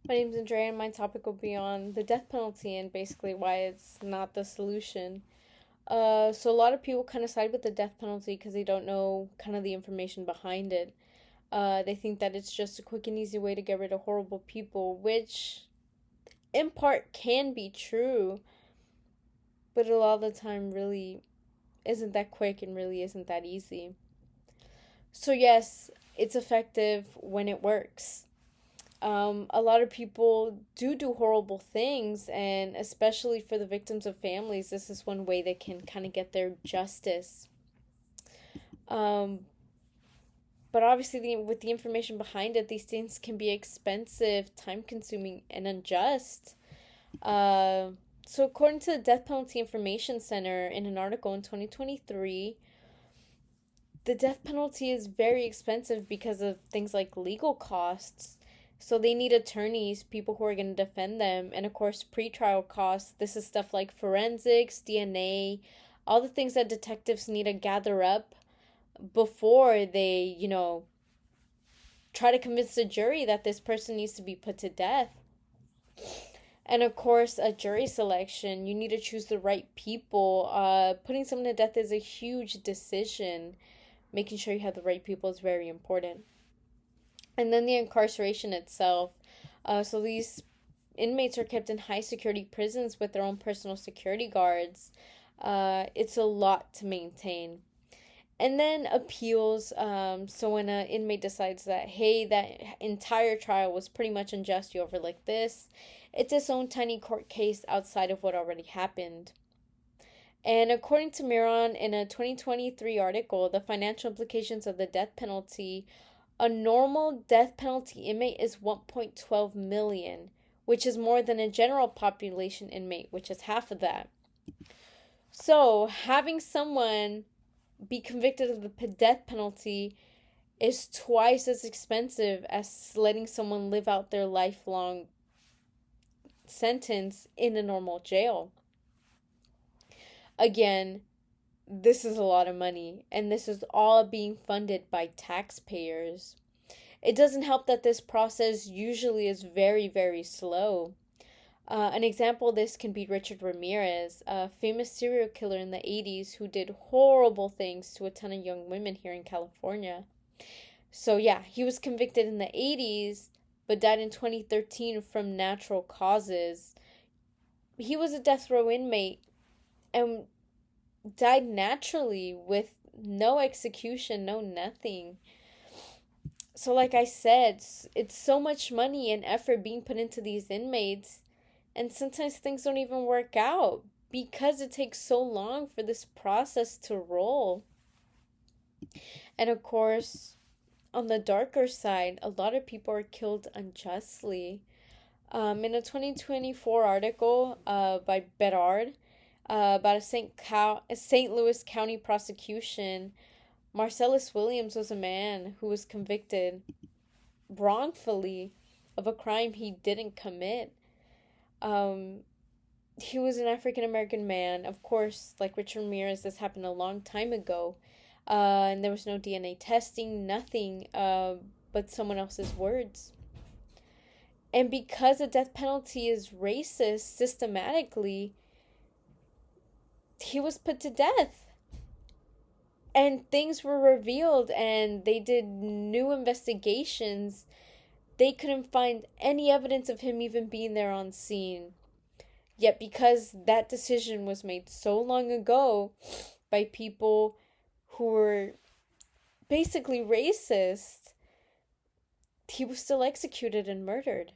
My name's Andrea, and my topic will be on the death penalty and basically why it's not the solution. So a lot of people kind of side with the death penalty because they don't know kind of the information behind it. They think that it's just a quick and easy way to get rid of horrible people, which in part can be true, but a lot of the time really isn't that quick and really isn't that easy. So yes, it's effective when it works. A lot of people do horrible things, and especially for the victims of families, this is one way they can kind of get their justice. Um, but obviously, with the information behind it, these things can be expensive, time consuming, and unjust. Uh, so, according to the Death Penalty Information Center, in an article in 2023, the death penalty is very expensive because of things like legal costs. So they need attorneys, people who are going to defend them, and of course, pretrial costs. This is stuff like forensics, DNA, all the things that detectives need to gather up before they, try to convince the jury that this person needs to be put to death. And of course, a jury selection, you need to choose the right people. Putting someone to death is a huge decision. Making sure you have the right people is very important. And then the incarceration itself. So these inmates are kept in high security prisons with their own personal security guards. It's a lot to maintain. And then appeals. So when an inmate decides that, hey, that entire trial was pretty much unjust, you overlook this, it's its own tiny court case outside of what already happened. And according to Miron, in a 2023 article, the financial implications of the death penalty, a normal death penalty inmate is 1.12 million, which is more than a general population inmate, which is half of that. So, having someone be convicted of the death penalty is twice as expensive as letting someone live out their lifelong sentence in a normal jail. Again, this is a lot of money, and this is all being funded by taxpayers. It doesn't help that this process usually is very, very slow. An example of this can be Richard Ramirez, a famous serial killer in the 80s who did horrible things to a ton of young women here in California. So, yeah, he was convicted in the 80s but died in 2013 from natural causes. He was a death row inmate and died naturally with no execution, no nothing. So, like I said, it's so much money and effort being put into these inmates, and sometimes things don't even work out because it takes so long for this process to roll. And of course, on the darker side, a lot of people are killed unjustly. In a 2024 article by Berard about a St. Louis County prosecution, Marcellus Williams was a man who was convicted wrongfully of a crime he didn't commit. Um, he was an African American man. Of course, like Richard Ramirez, this happened a long time ago. And there was no DNA testing, nothing but someone else's words. And because the death penalty is racist systematically, he was put to death. And things were revealed, and they did new investigations. They couldn't find any evidence of him even being there on scene. Yet, because that decision was made so long ago by people who were basically racist, he was still executed and murdered.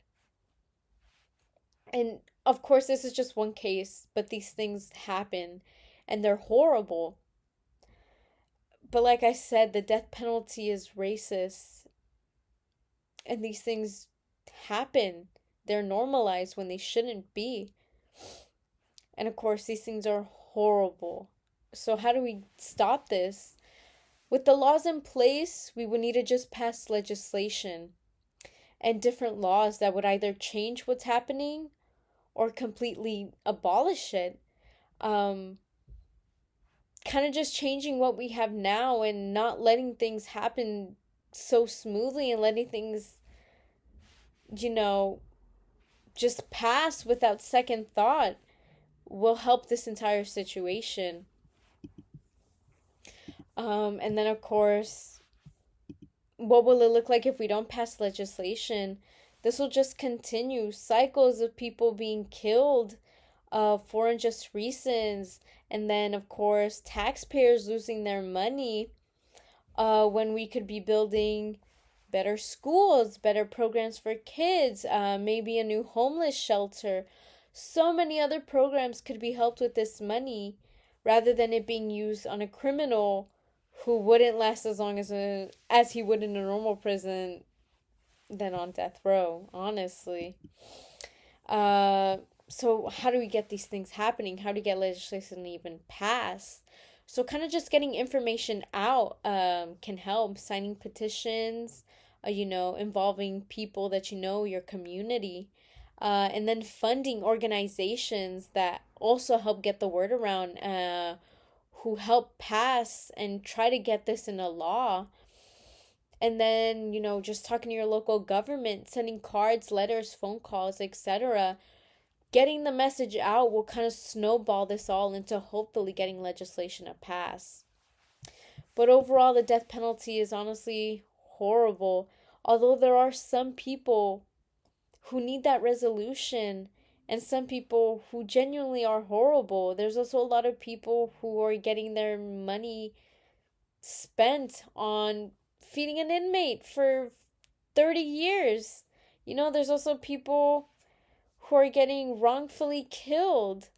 And of course, this is just one case, but these things happen and they're horrible. But like I said, the death penalty is racist, and these things happen. They're normalized when they shouldn't be. And of course, these things are horrible. So, how do we stop this? With the laws in place, we would need to just pass legislation and different laws that would either change what's happening or completely abolish it. Um, Kind of just changing what we have now and not letting things happen so smoothly and letting things, you know, just pass without second thought will help this entire situation. And then, of course, what will it look like if we don't pass legislation? This will just continue cycles of people being killed for unjust reasons. And then, of course, taxpayers losing their money when we could be building better schools, better programs for kids, maybe a new homeless shelter. So many other programs could be helped with this money rather than it being used on a criminal who wouldn't last as long as he would in a normal prison than on death row, honestly. Uh, so how do we get these things happening? How do we get legislation even passed? So kind of just getting information out can help. Signing petitions, involving people that you know, your community, and then funding organizations that also help get the word around, who help pass and try to get this in a law. And then, just talking to your local government, sending cards, letters, phone calls, etc. Getting the message out will kind of snowball this all into hopefully getting legislation to pass. But overall, the death penalty is honestly horrible. Although there are some people who need that resolution and some people who genuinely are horrible, there's also a lot of people who are getting their money spent on feeding an inmate for 30 years. There's also people who are getting wrongfully killed.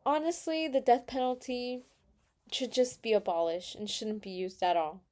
Honestly, the death penalty should just be abolished and shouldn't be used at all.